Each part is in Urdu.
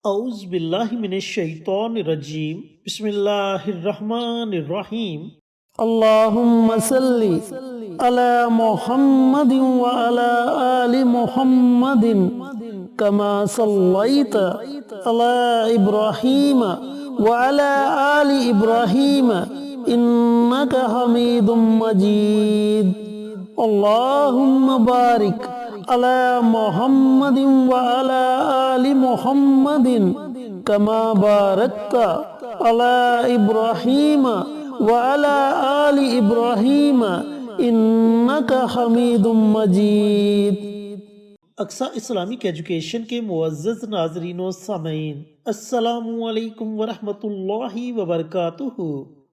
اعوذ باللہ من الشیطان الرجیم بسم اللہ الرحمن الرحیم اللہم صلی علی محمد وعلی آل محمد کما صلیت علی ابراہیم وعلی آل ابراہیم انک حمید مجید اللہم بارک علی محمد وعلی آل محمد کما بارکت علی ابراہیم وعلی آل ابراہیم انک حمید مجید۔ اقصی اسلامک ایجوکیشن کے معزز ناظرین و سامعین، السلام علیکم ورحمۃ اللہ وبرکاتہ۔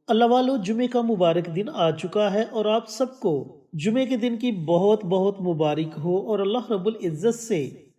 اللہ والو، جمعے کا مبارک دن آ چکا ہے اور آپ سب کو جمعے کے دن کی بہت بہت مبارک ہو، اور اللہ رب العزت سے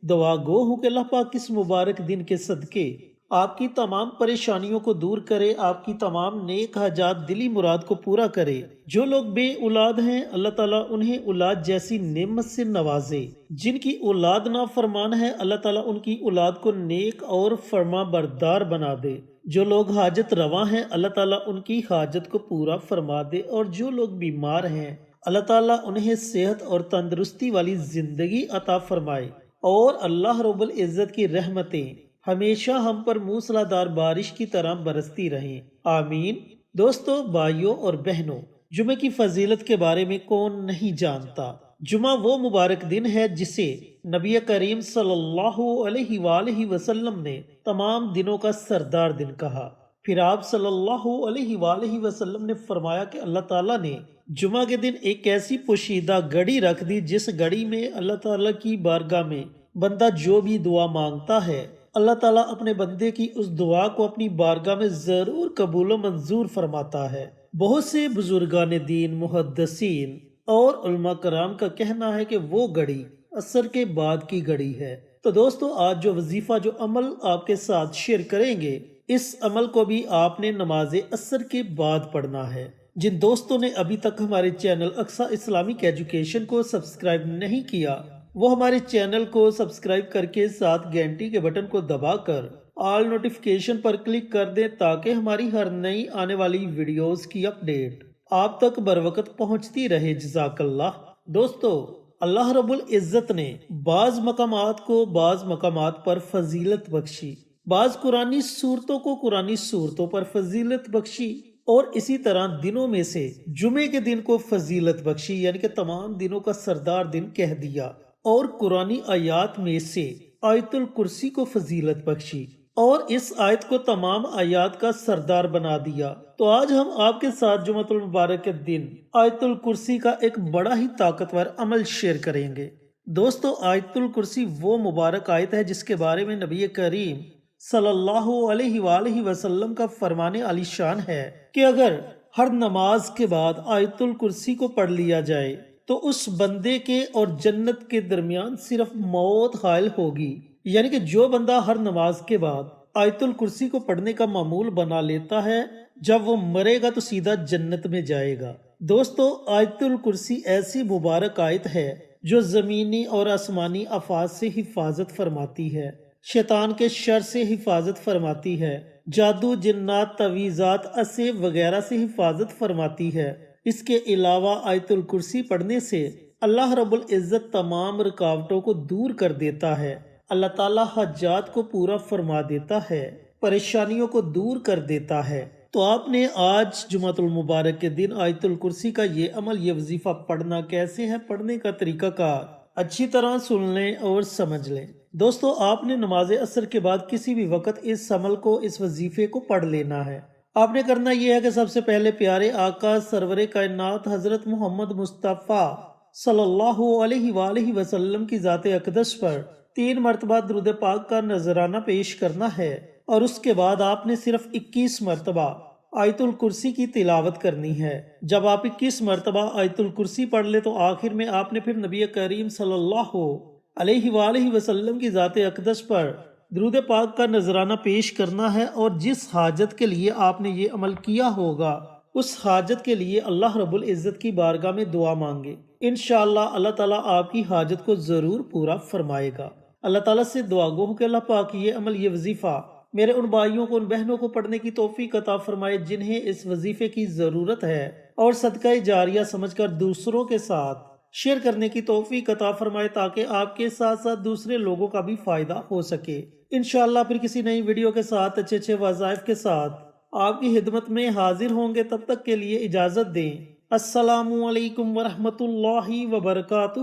دعا گو ہوں کہ اللہ پاک اس مبارک دن کے صدقے آپ کی تمام پریشانیوں کو دور کرے، آپ کی تمام نیک حاجات دلی مراد کو پورا کرے۔ جو لوگ بے اولاد ہیں، اللہ تعالیٰ انہیں اولاد جیسی نعمت سے نوازے۔ جن کی اولاد نافرمان ہے، اللہ تعالیٰ ان کی اولاد کو نیک اور فرما بردار بنا دے۔ جو لوگ حاجت رواں ہیں، اللہ تعالیٰ ان کی حاجت کو پورا فرما دے، اور جو لوگ بیمار ہیں اللہ تعالیٰ انہیں صحت اور تندرستی والی زندگی عطا فرمائے، اور اللہ رب العزت کی رحمتیں ہمیشہ ہم پر موسلادھار بارش کی طرح برستی رہیں، آمین۔ دوستو، بھائیوں اور بہنوں، جمعہ کی فضیلت کے بارے میں کون نہیں جانتا۔ جمعہ وہ مبارک دن ہے جسے نبی کریم صلی اللہ علیہ وآلہ وسلم نے تمام دنوں کا سردار دن کہا۔ پھر آپ صلی اللہ علیہ وآلہ وسلم نے فرمایا کہ اللہ تعالیٰ نے جمعہ کے دن ایک ایسی پوشیدہ گھڑی رکھ دی جس گھڑی میں اللہ تعالیٰ کی بارگاہ میں بندہ جو بھی دعا مانگتا ہے، اللہ تعالیٰ اپنے بندے کی اس دعا کو اپنی بارگاہ میں ضرور قبول و منظور فرماتا ہے۔ بہت سے بزرگان دین، محدثین اور علماء کرام کا کہنا ہے کہ وہ گھڑی عصر کے بعد کی گھڑی ہے۔ تو دوستو، آج جو وظیفہ، جو عمل آپ کے ساتھ شیئر کریں گے، اس عمل کو بھی آپ نے نماز عصر کے بعد پڑھنا ہے۔ جن دوستوں نے ابھی تک ہمارے چینل اقصی اسلامک ایجوکیشن کو سبسکرائب نہیں کیا، وہ ہمارے چینل کو سبسکرائب کر کے ساتھ گھنٹی کے بٹن کو دبا کر آل نوٹیفیکیشن پر کلک کر دیں، تاکہ ہماری ہر نئی آنے والی ویڈیوز کی اپڈیٹ آپ تک بروقت پہنچتی رہے۔ جزاک اللہ۔ دوستو، اللہ رب العزت نے بعض مقامات کو بعض مقامات پر فضیلت بخشی، بعض قرآنی صورتوں کو قرآنی صورتوں پر فضیلت بخشی، اور اسی طرح دنوں میں سے جمعے کے دن کو فضیلت بخشی، یعنی کہ تمام دنوں کا سردار دن کہہ دیا، اور قرآنی آیات میں سے آیت الکرسی کو فضیلت بخشی، اور اس آیت کو تمام آیات کا سردار بنا دیا۔ تو آج ہم آپ کے ساتھ جمعۃ المبارک کے دن آیت الکرسی کا ایک بڑا ہی طاقتور عمل شیئر کریں گے۔ دوستو، آیت الکرسی وہ مبارک آیت ہے جس کے بارے میں نبی کریم صلی اللہ علیہ وآلہ وسلم کا فرمان عالی شان ہے کہ اگر ہر نماز کے بعد آیت الکرسی کو پڑھ لیا جائے تو اس بندے کے اور جنت کے درمیان صرف موت حائل ہوگی۔ یعنی کہ جو بندہ ہر نماز کے بعد آیت الکرسی کو پڑھنے کا معمول بنا لیتا ہے، جب وہ مرے گا تو سیدھا جنت میں جائے گا۔ دوستو، آیت الکرسی ایسی مبارک آیت ہے جو زمینی اور آسمانی آفات سے حفاظت فرماتی ہے، شیطان کے شر سے حفاظت فرماتی ہے، جادو، جنات، تعویذات، اسے وغیرہ سے حفاظت فرماتی ہے۔ اس کے علاوہ آیت الکرسی پڑھنے سے اللہ رب العزت تمام رکاوٹوں کو دور کر دیتا ہے، اللہ تعالیٰ حاجات کو پورا فرما دیتا ہے، پریشانیوں کو دور کر دیتا ہے۔ تو آپ نے آج جمعۃ المبارک کے دن آیت الکرسی کا یہ عمل، یہ وظیفہ پڑھنا کیسے ہے، پڑھنے کا طریقہ کار اچھی طرح سن لیں اور سمجھ لیں۔ دوستو، آپ نے نماز عصر کے بعد کسی بھی وقت اس عمل کو، اس وظیفے کو پڑھ لینا ہے۔ آپ نے کرنا یہ ہے کہ سب سے پہلے پیارے آقا سرور کائنات حضرت محمد مصطفیٰ صلی اللہ علیہ وآلہ وسلم کی ذات اقدس پر 3 مرتبہ درود پاک کا نذرانہ پیش کرنا ہے، اور اس کے بعد آپ نے صرف 21 مرتبہ آیت الکرسی کی تلاوت کرنی ہے۔ جب آپ 21 مرتبہ آیت الکرسی پڑھ لے تو آخر میں آپ نے پھر نبی کریم صلی اللہ علیہ وآلہ وسلم کی ذات اقدس پر درود پاک کا نذرانہ پیش کرنا ہے، اور جس حاجت کے لیے آپ نے یہ عمل کیا ہوگا اس حاجت کے لیے اللہ رب العزت کی بارگاہ میں دعا مانگے۔ انشاءاللہ اللہ تعالیٰ آپ کی حاجت کو ضرور پورا فرمائے گا۔ اللہ تعالیٰ سے دعا گو ہوں کہ اللہ پاک یہ عمل، یہ وظیفہ میرے ان بھائیوں کو، ان بہنوں کو پڑھنے کی توفیق عطا فرمائے جنہیں اس وظیفے کی ضرورت ہے، اور صدقہ جاریہ سمجھ کر دوسروں کے ساتھ شیئر کرنے کی توفیق عطا فرمائے تاکہ آپ کے ساتھ ساتھ دوسرے لوگوں کا بھی فائدہ ہو سکے۔ انشاءاللہ پھر کسی نئی ویڈیو کے ساتھ اچھے اچھے وظائف کے ساتھ آپ کی خدمت میں حاضر ہوں گے۔ تب تک کے لیے اجازت دیں۔ السلام علیکم ورحمۃ اللہ وبرکاتہ۔